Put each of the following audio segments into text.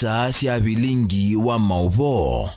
saa cia bilingi wa mauvo.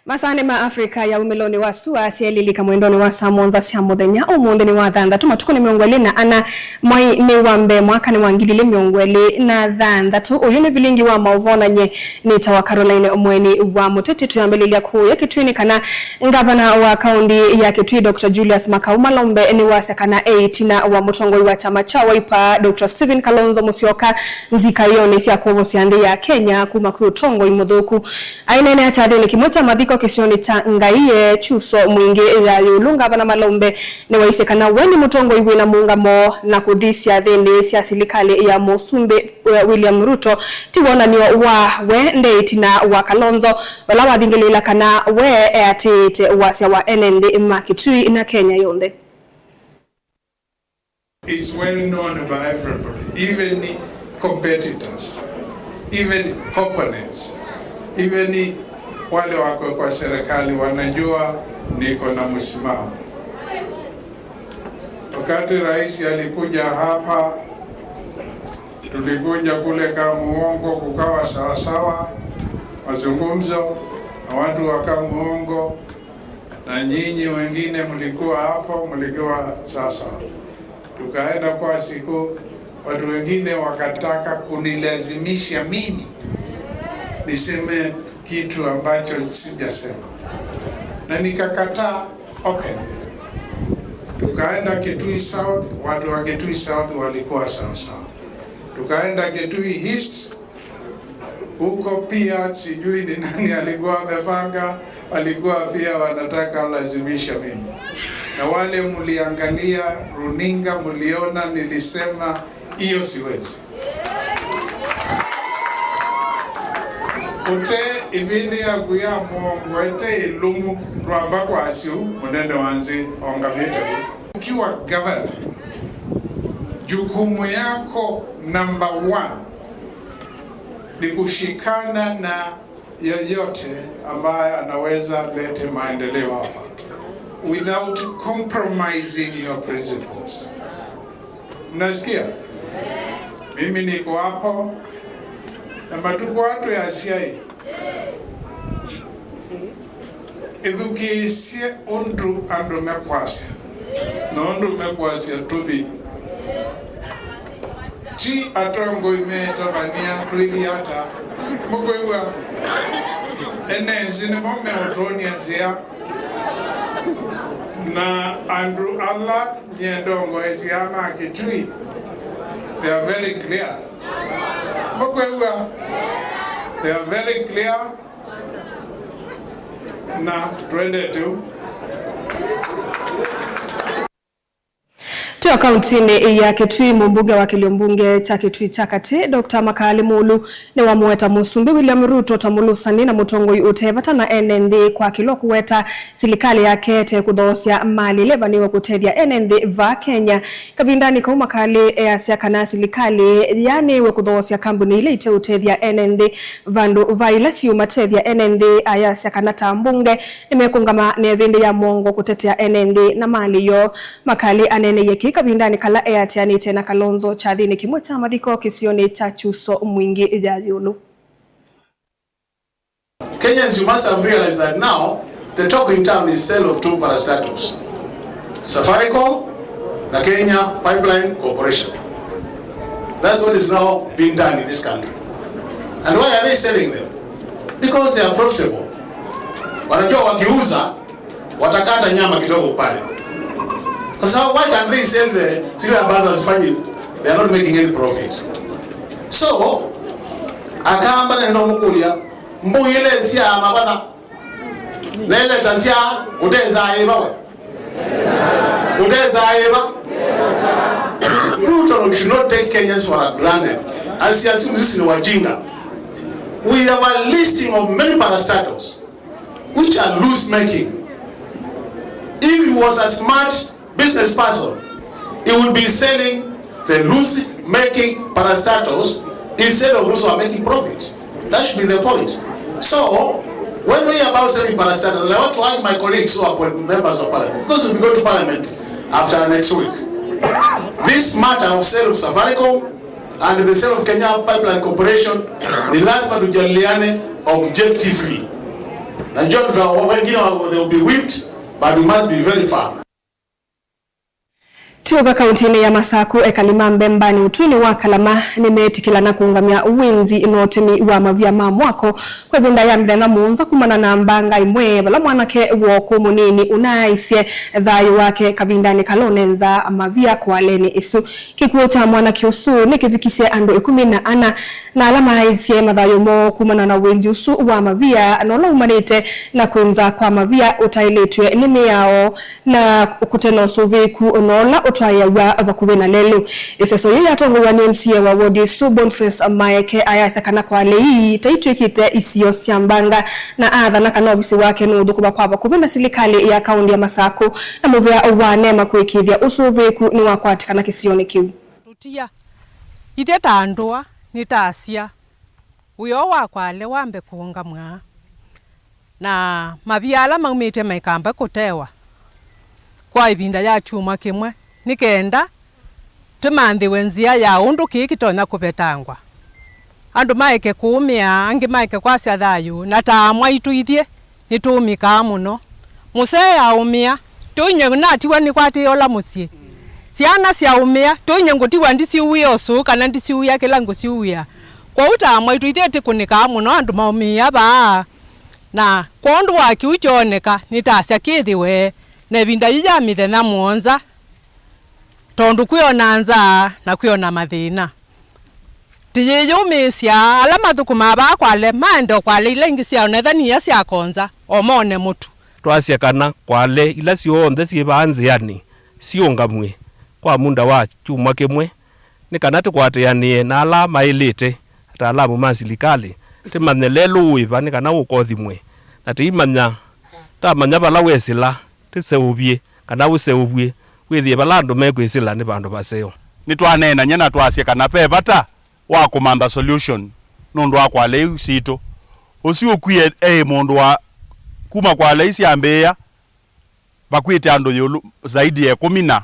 Masane ma Afrika ya umiloni wa sua sielili kamwendoni wa samonza siya muthenya umundi ni wa thanda tumatuko ni miongweli na ana mwai ni wambe mwaka ni wangilili miongweli na thanda tu uyu ni bilingi wa mauvona nye ni tawa Caroline umweni wa muteti tuyambelilia kuya kituini kana ngavana wa kaundi ya kitui Dr. Julius Makauma Lombe ni wase kana 8 na wa mutongoi wa chama cha Wiper Dr. Stephen Kalonzo Musyoka nzika yoni siya kuovo siande ya Kenya kuma kuyotongo imudhuku ainene ya chathini kimocha madhiko kisioni cha ngaiye chuso mwingi ya yulunga vana Malombe ni waisekana weni mutongo iwe na muungamo na kudhisia dheni siya silikali ya Musumbe William Ruto tiwona niwa we ndeiti na wa Kalonzo wala wadhingelila kana we atite wasya wa NND makitui na Kenya yonde. It's well known by everybody, even competitors, even opponents, even wale wako kwa serikali wanajua niko na msimamo. Wakati rais alikuja hapa, tulikuja kule kama muongo kukawa sawa sawa mazungumzo na watu waka muongo na nyinyi wengine mlikuwa hapo mlikuwa sasa. Tukaenda kwa siku watu wengine wakataka kunilazimisha mimi niseme kitu ambacho sijasema na nikakataa open. Tukaenda Kitui South, watu wa Kitui South walikuwa sawa sawa. Tukaenda Kitui East, huko pia sijui ni nani alikuwa amepanga, walikuwa pia wanataka lazimisha mimi. Na wale mliangalia runinga mliona nilisema hiyo siwezi. Ute ibindi ya kuya mwete ilumu ruamba kwa asiu munende wanzi ongamite. Ukiwa governor, jukumu yako number 1 ni kushikana na yoyote ambaye anaweza lete maendeleo hapa without compromising your principles. Mnasikia? Mimi niko hapo na matuko watu ya siai. Edukisie ondu ando mekwasi. Na ondu mekwasi atuthi. Chi atongo imeta bania tuithi hata. Mko iwa. Ene zine mome otoni nzia. Na Andrew Allah nyendongo esiama Kitui. They are very clear. They are very clear. Na twende tu. Tuwa kauntini ya Kitui mbunge wa kiliombunge cha Kitui Chakati Dr. Makali Mulu ni wa muweta Musumbe William Ruto tamulusani na mutongoi utevata na NND kwa kilo kuweta silikali ya kete kudhosya mali levaniwa kutedya NND va Kenya kavindani kwa Makali ya siakana silikali yani we kudhosya kambuni ile ite utedya NND vandu vaila siuma tedya NND aya siakana tambunge nimekungama nevinde ya mongo kutetea NND na mali yo Makali anene yeki kabindani kala eatiani tena Kalonzo chathini kimweta madhiko kisioni cha chuso mwingi ijayulu. Kenyans, you must have realized that now the talk in town is sale of 2 parastatals. Safaricom na Kenya Pipeline Corporation. That's what is now being done in this country. And why are they selling them? Because they are profitable. Wanajua wakiuza watakata nyama kidogo pale. Because why can they sell the zile ambazo hazifanyi? They are not making any profit. So akamba neno mukulia mbu ile sia mabana nele tasia uteza eva we uteza eva. Ruto should not take Kenyans for granted. As he assumes this is wajinga. we have a listing of many parastatals which are loose-making. If he was a smart business person, he would be selling the loose-making parastatals instead of also making profit. That should be the point. So, when we are about selling parastatals, I want to ask my colleagues who are members of parliament, because we go to parliament after next week. This matter of sale of Safaricom and the sale of Kenya Pipeline Corporation, ni lazima tujadiliane objectively. Na njoo wengine they will be whipped, but we must be very firm. Tuoga kaunti ya Masaku ekalimambe mbani utwini wa Kalama nimetikilana kuungamia uwinzi inotemi wa mavya mamwako kwa gunda ya mdena muunza kumana na mbanga imwe bala mwanake woku munini unaisye dhayo wake kavindani kalonenza mavya kwa leni isu kikuota mwanake usu nikivikise ando 14 na alama isye madhayo mo kumana na uwinzi usu wa mavya nola umanite na kuenza kwa mavya utailetwe nime yao na kuteno suviku nola utwaya wa vakuvena lelu iseso yeye atongowa ni MCA wa wodi Boniface Maeke ayasa kana kwa lei taitwikite isiyo siambanga na adha na kana ofisi wake nudu kuba kwa vakuvena silikali ya kaunti ya Masaku na muvya wa nema kuikithia usuviku ni wakwatikana kisioni kiu tutia iteta andua nitasia uyo wakwale wambe kuungamwa na mabiala maumite maikamba kutewa kwa ibinda ya chuma kimwe nikenda tumanthi wenzia ya undu kikitonya kubetangwa andu maike kuumia angi maike kwasya thayu na taamwa ituithie nitumika muno musee aumia tunye natiwa ni kwati ola musie ciana cia umia tunye ngutiwa ndiciuia osu kana ndiciuia kila nguciuia kwa utaamwa ituithie tikunika muno andu maumia ba na kondu wakiuchoneka nitasya kithiwe na binda ya mithena muonza tondu kwiona nza na kwiona mathina tiyeyumisya ala mathukuma bakwale mando kwale ile ingi cia onethania cia konza omone mutu twasya kana kwale ila cionthe cibanziani ciongamwe kwa munda wa chuma kimwe ni kana tukwatianie na ala mailite ata ala ma silikali timanyelelu iva ni kana ukothimwe na timanya tamanya bala wesila tiseuvie kana useuvie withie balando mekwisila ni bandu baseo nitwanena nyana twasye kana pebata wa kumamba solution nundu akwa leu sito usi ukwie mundu wa kuma kwa leisi ambea bakwite andu yulu zaidi ya 10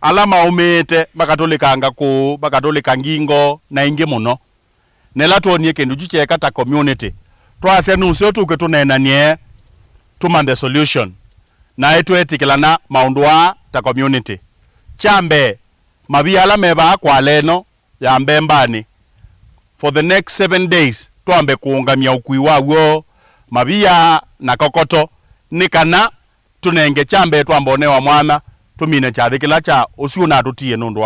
alama umete bakatolikanga ku bakatolika ngingo na ingi muno nela tuonie kindu gicheka ta community twasye nusyo tuke tunenanie tumande solution na etwetikilana maundu wa ta community chambe mabiala meba kwa leno ya mbembani for the next 7 days tuambe kuungamia ukui wawo mabia na kokoto nikana tunenge chambe twambonewa mwana tumine chathikila cha usiuna tutie nundu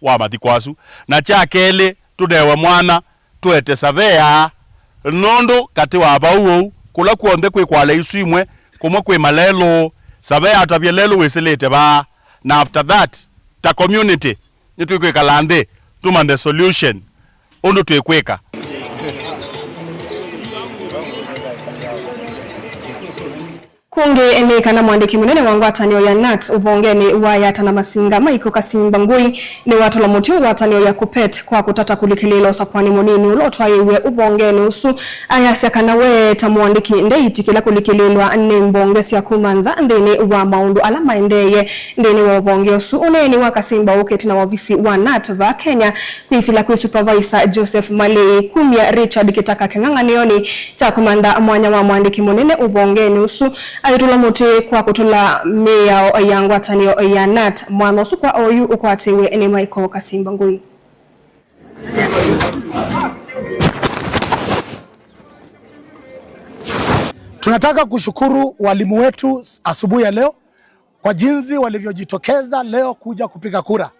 wa mathikwasu na cha kele tudewe mwana tuete savea nundu kati wa bauo kula kuonde kwi kwale isumwe kumwe kwi malelo savea atabye lelo weselete ba na after that ta community nitwikweka lande tumande solution undu twikweka kungi emeka na mwandiki munene wa ngwatanio ya NAT uvongeni wa yata na masinga maiko kasimba ngui ni watu la muti watanio ya kupet kwa kutata kulikililo sakwani monini ulotwa iwe uvongeni usu ayasya kana we ta mwandiki ndeiti kila kulikililwa ni mbongesi ya kumanza ndini wa maundu alama ndeye ndini wa uvonge usu uneni wa kasimba uketi na wavisi wa NAT va Kenya pisi la supervisor Joseph Malei kumya Richard kitaka kenganganioni cha kumanda mwanya wa mwandiki munene uvongeni usu aitula muti kwa kutula mea ya ngwatanio ya NAT mwana usu kwa oyu ukwatewe ene maiko kasimba ngui. Tunataka kushukuru walimu wetu asubuhi ya leo kwa jinsi walivyojitokeza leo kuja kupiga kura.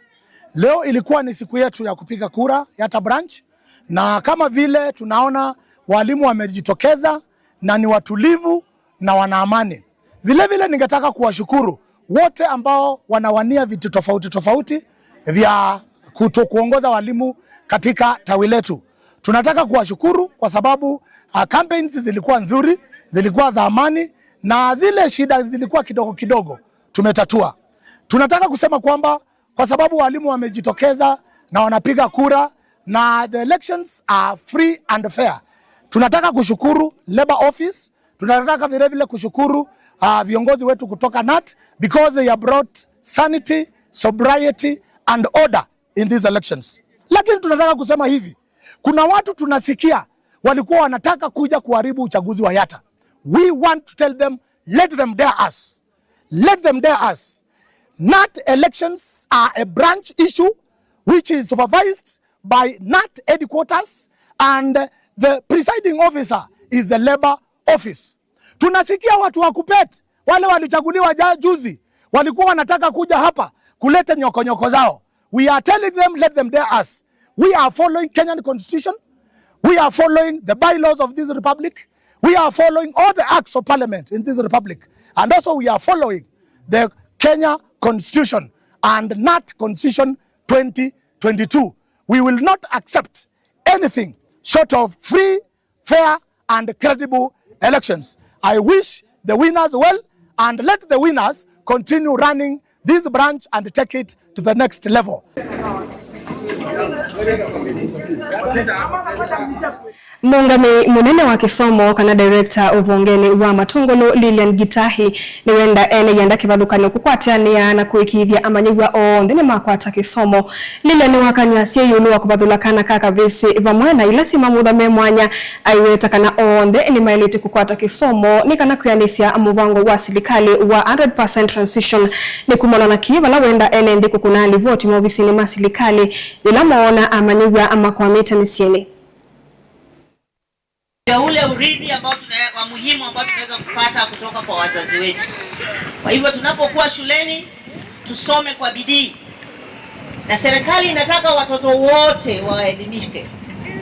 Leo ilikuwa ni siku yetu ya kupiga kura Yatta branch, na kama vile tunaona walimu wamejitokeza na ni watulivu na wana amani. Vile vile ningetaka kuwashukuru wote ambao wanawania vitu tofauti tofauti vya kuongoza walimu katika tawi letu. Tunataka kuwashukuru kwa sababu campaigns zilikuwa nzuri, zilikuwa za amani na zile shida zilikuwa kidogo kidogo tumetatua. Tunataka kusema kwamba kwa sababu walimu wamejitokeza na wanapiga kura na the elections are free and fair. Tunataka kushukuru Labor Office, tunataka vile vile kushukuru viongozi wetu kutoka NAT because they have brought sanity, sobriety and order in these elections. Lakini tunataka kusema hivi, kuna watu tunasikia walikuwa wanataka kuja kuharibu uchaguzi wa Yatta. We want to tell them, let them dare us. Let them dare us. NAT elections are a branch issue which is supervised by NAT headquarters and the presiding officer is the Labor Office. Tunasikia watu wa KUPPET wale walichaguliwa juzi walikuwa wanataka kuja hapa kuleta nyoko zao. We are telling them, let them dare us. We are following Kenyan Constitution. We are following the bylaws of this republic. We are following all the acts of parliament in this republic. And also we are following the Kenya Constitution and NAT Constitution 2022. We will not accept anything short of free, fair and credible elections. I wish the winners well and let the winners continue running this branch and take it to the next level. Mungami munene wa kisomo kana director uvongeni wa Matungulu Lilian Gitahi ni wenda ene yanda kivathukano kukwatiania na kuikithia amanyigwa o ndine makwata kisomo. Lilian wakanyasie yulu wa kuvathulakana kaka visi vamwe na ila simamutha mwanya aiweta kana onde ni mailiti kukwata kisomo ni kana kuyanisia muvango wa serikali wa 100% transition ni kumona na kiva la wenda ene ndi kukunali voti mwovisi ni masilikali ila maona amanyigwa ama kwa mita misieni. Ya ule urithi ambao wa muhimu ambao tunaweza kupata kutoka kwa wazazi wetu. Kwa hivyo tunapokuwa shuleni tusome kwa bidii. Na serikali inataka watoto wote waelimike.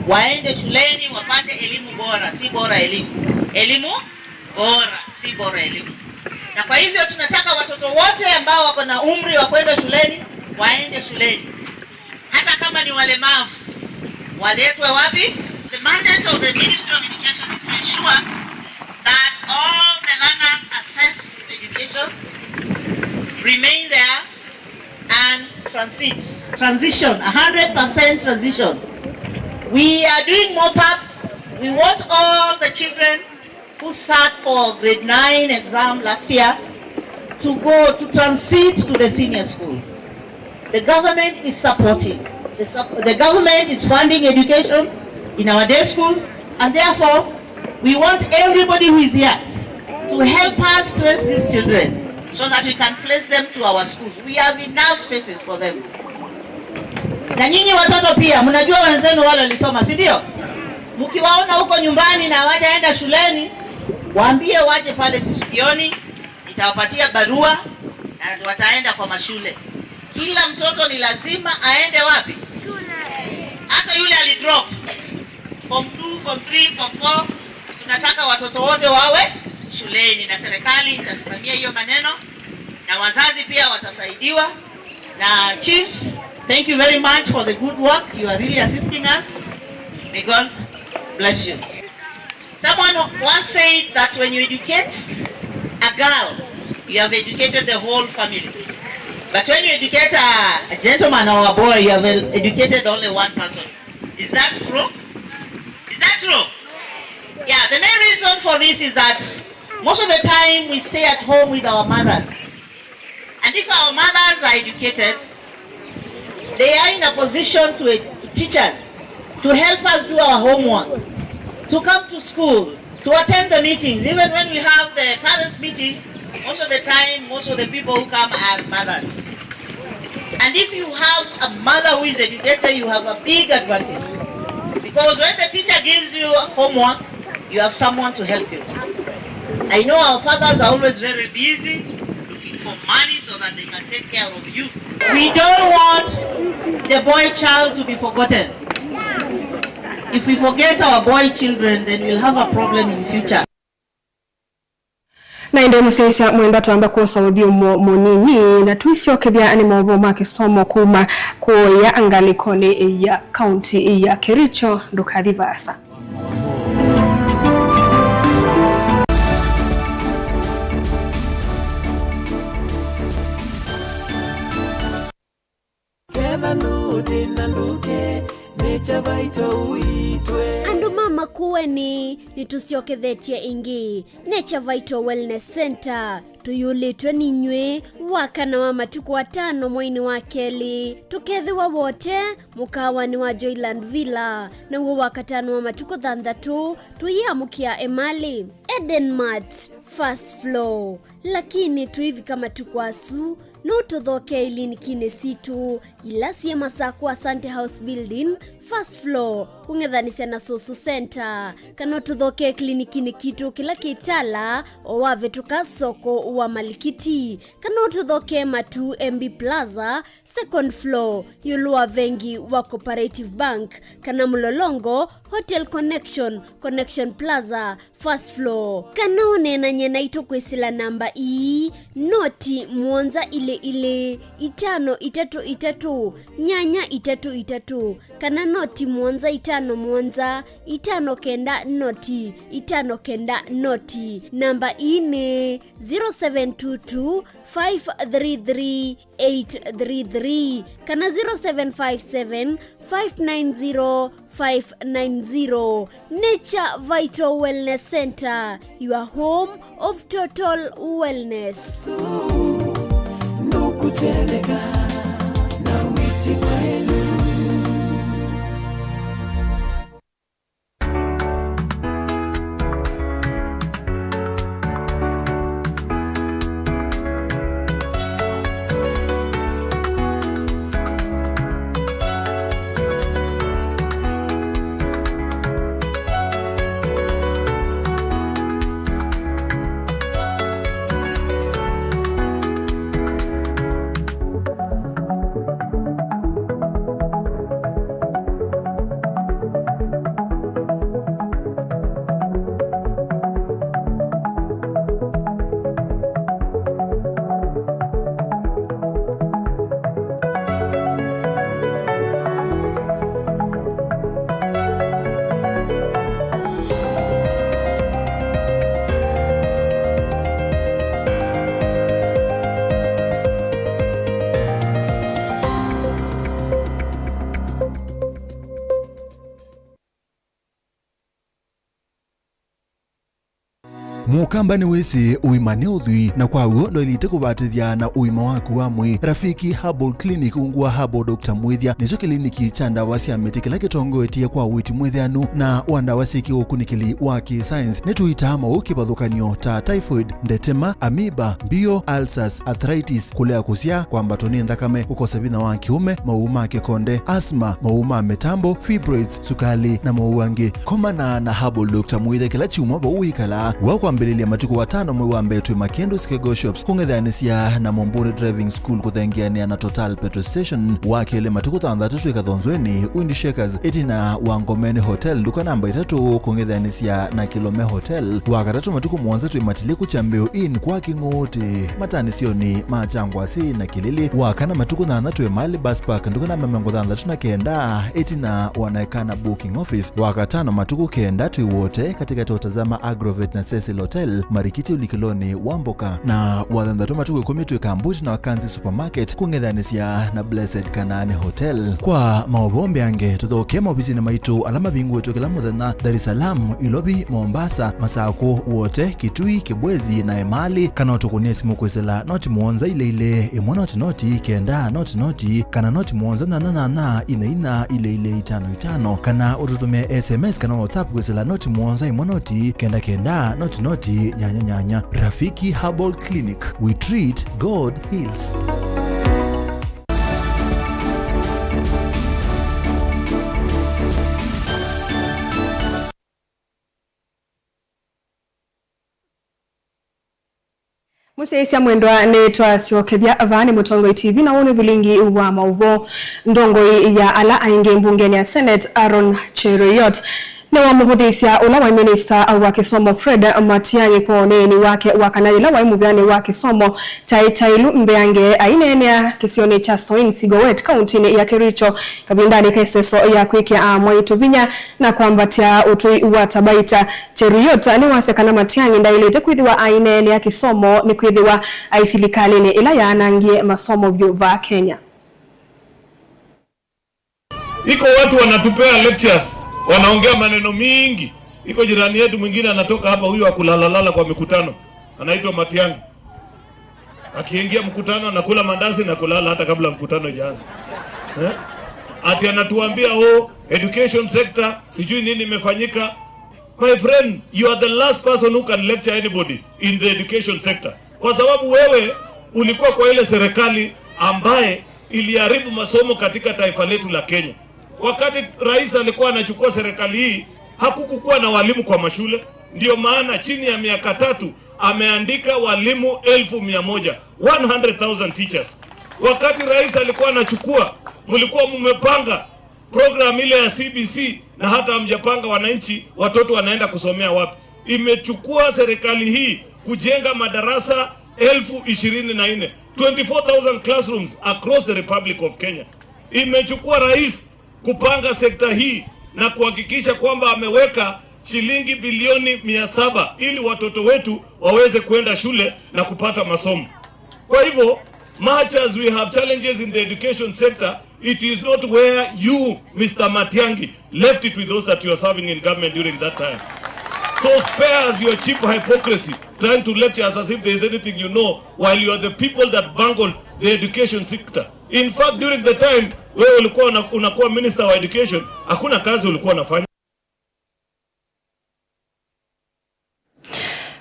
Waende shuleni wapate elimu bora, si bora elimu. Elimu bora, si bora elimu. Na kwa hivyo tunataka watoto wote ambao wako na umri wa kwenda shuleni waende shuleni. Hata kama ni walemavu, waletwe wapi? The mandate of the Ministry of Education is to ensure that all the learners access education, remain there, and transition, 100% transition. We are doing mop-up. We want all the children who sat for grade 9 exam last year to go to transit to the senior school. The government is supporting. The government is funding education in our day schools, and therefore we want everybody who is here to help us trace these children so that we can place them to our schools. We have enough spaces for them. Na nyinyi watoto pia mnajua wenzenu wale walisoma, si ndio? Mkiwaona huko nyumbani na hawajaenda shuleni, waambie waje pale Kisikioni, nitawapatia barua na wataenda kwa mashule. Kila mtoto ni lazima aende wapi? Hata yule alidrop form 2, form 3, form 4, tunataka watoto wote wawe shuleni na serikali itasimamia hiyo maneno na wazazi pia watasaidiwa. Na chiefs, thank you very much for the good work. You are really assisting us. May God bless you. Someone once said that when you educate a girl, you have educated the whole family. But when you educate a gentleman or a boy, you have educated only one person. Is that true? Is that true? Yeah, the main reason for this is that most of the time we stay at home with our mothers. And if our mothers are educated, they are in a position to teach us, to help us do our homework, to come to school, to attend the meetings. Even when we have the parents' meeting, most of the time, most of the people who come are mothers. And if you have a mother who is educated, you have a big advantage. Because when the teacher gives you homework, you have someone to help you. I know our fathers are always very busy looking for money so that they can take care of you. We don't want the boy child to be forgotten. If we forget our boy children, then we'll have a problem in future. Na ndio msesa mwenda tuamba kwa saudi monini na tuisiokethia ani maovo make somo kuma kuya angalikoni ya county ya Kericho ndukadhivasa. Andu mama kuweni nitusiokethetie ingi Nature Vital Wellness Center tuyulitwe ninywe wakana wa matuku watano mwaini wa keli tukethiwa wote mukawani wa Joyland Villa na uo wakatano wa matuku thandatu tuyamukia emali Edenmart first floor lakini tuivi kama tukwasu no tuthoke ilini kine situ ila siye masaku Asante House Building first floor ungethanisia na Soso Center kana tuthoke klinikini kitu kila kitala owave tukasoko wa Malikiti kana tuthoke matu MB Plaza second floor yulua vengi wa Cooperative Bank kana Mlolongo Hotel Connection Plaza first floor kana unena nyena itokwesila namba noti mwonza ile 533 nyanya 33 kana noti mwonza 5 mwonza 5 kenda noti 5 kenda noti namba ine 0722 533 833 kana 0757 590 590. Nature Vital Wellness Center, your home of total wellness. Mukamba ni wese uimane udhui na kwa uo ndo ilite kubatithia na uima waku wa mwi Rafiki Herbal Clinic ungua Herbal Dr. Mwithia nicho kliniki cha ndawa cia miti kila kitongo etie kwa witi mwithianu na wandawa siki ukunikili wa science netuita mauki bathukanio ta typhoid, ndetema, amoeba, bio, ulcers, arthritis, kulea kusia kwa mbatoni ndakame, kukosa bina wa kiume, mauma kikonde, asthma, mauma metambo, fibroids, sukali na mauangi. Komana na Herbal Dr. Mwithia kila chiuma ba uikala wako mbeleli ya matuku watano mwe wa mbetu Makendo Skego Shops kungethanisia na Momburi Driving School kuthengiania na Total Petrol Station wakele matuku thandatu ikathonzweni Windy Shakers etina Wangomeni Hotel duka namba 3 kungethanisia na Kilome Hotel wakatatu matuku mwanza tuimatiliku chambeo in kwa kingote matanisio ni machangwa si na Kilili wakana matuku thandatu emali bus park duka namba 39 etina wanaekana booking office wakatano matuku kenda tuiwote katika tutazama Agrovet na Cecil Hotel Marikiti ulikiloni Wamboka na wathandatu matuku 10 tuikambuti na Wakanzi Supermarket kungethanisia na Blessed Kanani Hotel kwa maobombe ange tuthoke maofisi na maitu alama bingu wetu kila muthenya Dar es Salaam, Ilobi, Mombasa, Masako wote Kitui, Kibwezi na Emali kana tukunie simu kwesela noti muonza ile imwana noti kenda noti kana noti muonza na ina ile 55 kana ututumia SMS kana WhatsApp kwesela noti muonza imwana kenda noti nyanya. Rafiki Herbal Clinic, we treat, God heals. Musesia mwendwa netwa siokethia avani Mutongo TV na wone vilingi wa mauvo ndongo ya ala ainge mbungeni ya Senate Aaron Cheruiyot na wamuvuthisia ula wa minister wa kisomo Fred Matiang'i kwa oneni wake wakanayila wa imuvyani wa kisomo Tailu Mbeange ainenea kisioni cha Soin Sigowet kauntini ya Kericho kavindani kaiseso ya kwikia Mwaitu Vinya na kwambatia utui wa Tabaita Cheruyota ni wasekana Matiang'i ndailete kwithiwa ainenea kisomo ni kwithiwa aisilikalini ila ya anangie masomo vyuva Kenya. Iko watu wanatupea lectures, wanaongea maneno mingi. Iko jirani yetu mwingine anatoka hapa, huyu akulalalala kwa mikutano, anaitwa Matiang'i. Akiingia mkutano anakula mandazi na kulala hata kabla mkutano haijaanza. Ati anatuambia education sector sijui nini imefanyika. My friend, you are the last person who can lecture anybody in the education sector. Kwa sababu wewe ulikuwa kwa ile serikali ambaye iliharibu masomo katika taifa letu la Kenya. Wakati rais alikuwa anachukua serikali hii, hakukukuwa na walimu kwa mashule. Ndio maana chini ya miaka 3 ameandika walimu 100,000, 100,000 teachers. Wakati rais alikuwa anachukua, mlikuwa mmepanga program ile ya CBC na hata hamjapanga wananchi watoto wanaenda kusomea wapi. Imechukua serikali hii kujenga madarasa 24,000, 24,000 classrooms across the Republic of Kenya. Imechukua rais kupanga sekta hii na kuhakikisha kwamba ameweka shilingi bilioni 700 ili watoto wetu waweze kwenda shule na kupata masomo. Kwa hivyo, much as we have challenges in the education sector, it is not where you, Mr. Matiang'i, left it with those that you are serving in government during that time. So spare us your cheap hypocrisy, trying to lecture us as if there is anything you know, while you are the people that bungled the education sector. In fact, during the time wewe ulikuwa unakuwa minister wa education, hakuna kazi ulikuwa unafanya.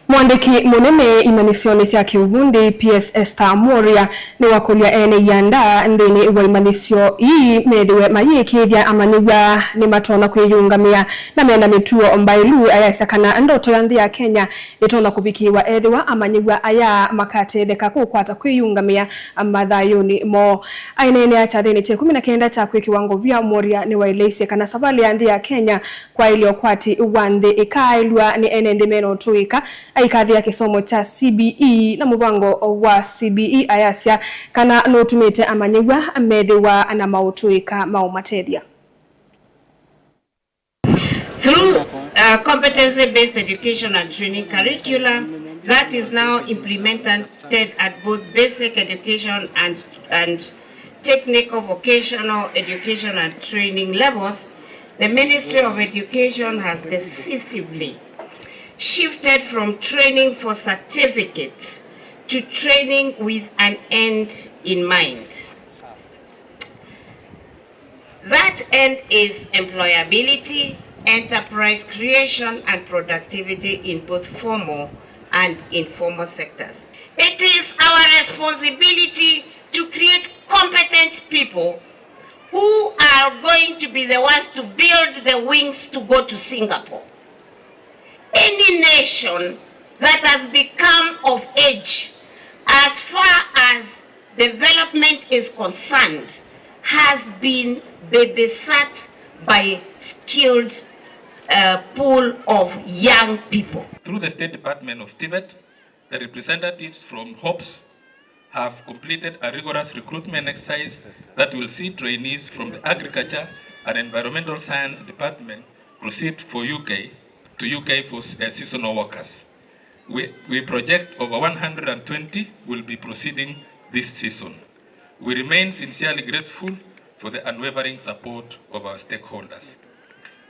Mwandiki munene imanisioni cia kiuvundi PS Esther Moria ni wakulia ene yanda ndini wa imanisio ii methiwe mayikithia amaniwa ni matona kwiyungamia na mena mituo mbailu ayasakana ndoto ya nthi ya Kenya itona kuvikiwa ethiwa amaniwa aya makatetheka kukwata kwiyungamia mathayuni mo ainene acha thini che 19 cha kwikiwango vya Moria ni wailesia kana savali ya nthi ya Kenya kwa iliokwati wande ikailwa ni ene ndimeno tuika aikathi ya kisomo cha CBE na muvango wa CBE ayasya kana notumite amanyiwa methiwa na mautuika maumateria. Through competency-based education and training curricula that is now implemented at both basic education and technical vocational education and training levels, the Ministry of Education has decisively shifted from training for certificates to training with an end in mind. That end is employability, enterprise creation, and productivity in both formal and informal sectors. It is our responsibility to create competent people who are going to be the ones to build the wings to go to Singapore. Any nation that has become of age as far as development is concerned has been babysat by skilled pool of young people. Through the State Department of Tibet, the representatives from HOPS have completed a rigorous recruitment exercise that will see trainees from the Agriculture and Environmental Science Department proceed to UK for seasonal workers. We project over 120 will be proceeding this season. We remain sincerely grateful for the unwavering support of our stakeholders.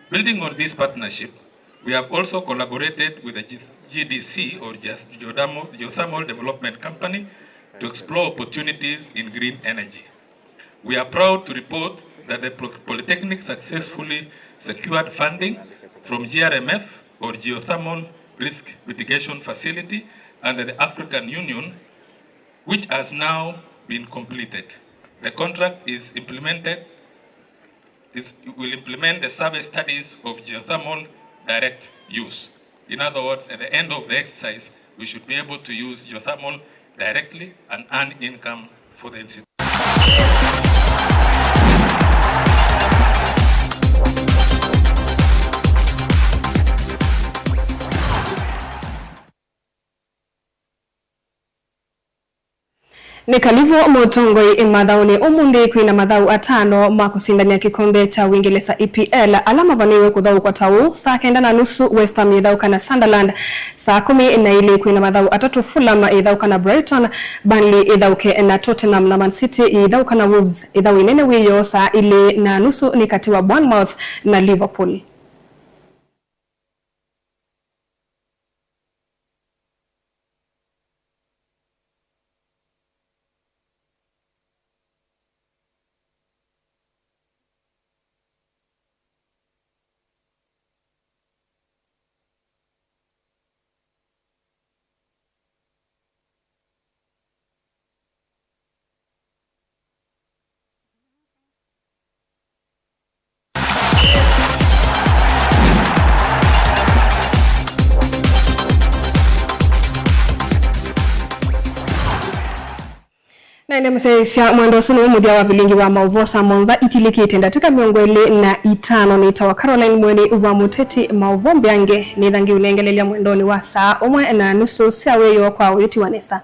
Building on this partnership, we have also collaborated with the GDC or Geothermal Development Company to explore opportunities in green energy. We are proud to report that the Polytechnic successfully secured funding from GRMF or Geothermal Risk Mitigation Facility under the African Union, which has now been completed. The contract will implement the survey studies of geothermal direct use. In other words, at the end of the exercise, we should be able to use geothermal directly and earn income for the institute. Ni kalivyo mutongoi imadhauni umundi kwina madhau atano makusindania kikombe cha Uingereza EPL alama vaniwe kuthau kwa tau saa 9:30 West Ham idhauka na Sunderland, saa 10 kwina madhau atatu Fulham idhauka na Brighton, Burnley idhauke na Tottenham na Man City idhauka na Wolves. Idhau inene wiyo saa 4:30 ni kati wa Bournemouth na Liverpool. Na ine msesia mwendo sunu umudia wa vilingi wa Mauvosa Monza itiliki itendatika miongwele na itano ni itawa Caroline Mweni uwa muteti Mauvombi yange ni dhangi unengelelia mwendoni wa saa 1:30 siaweyo kwa uliti wanesa.